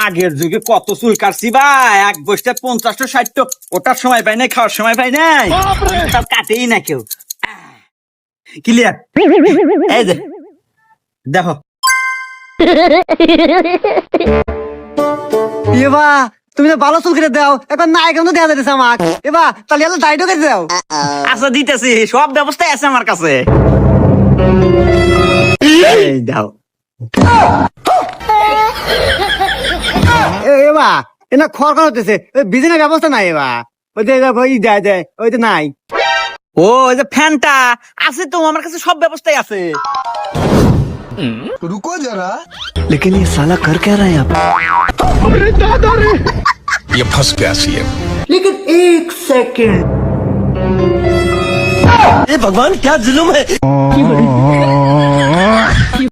আগের যুগে কত চুল কাটছি ভাই, এক বসতে 50 60, ওটার সময় পাই নাই, খাওয়ার সময় পাই নাই, তাও কাটেই না কেউ। ক্লিয়ার? এই যে দেখো। এবা তুমি তো ভালো চুল কেটে দাও, এখন না এখন তো দেওয়া যাচ্ছে আমার। এবা তাহলে এলো দাড়িও কেটে দাও। আচ্ছা দিতেছি, সব ব্যবস্থাই আছে আমার কাছে। এই দাও। এবা এনা খড় হতেছে, বিজনেস ব্যবস্থা নাই। এবা ওই যে ওই দেয় দেয় ওই তো নাই। ও এই যে ফ্যানটা আছে তো আমার কাছে, সব ব্যবস্থাই আছে। रुको जरा। लेकिन ये साला कर क्या रहा है यहाँ पे? ये फंस गया सीएम। लेकिन एक सेकंड, भगवान क्या जुल्म है।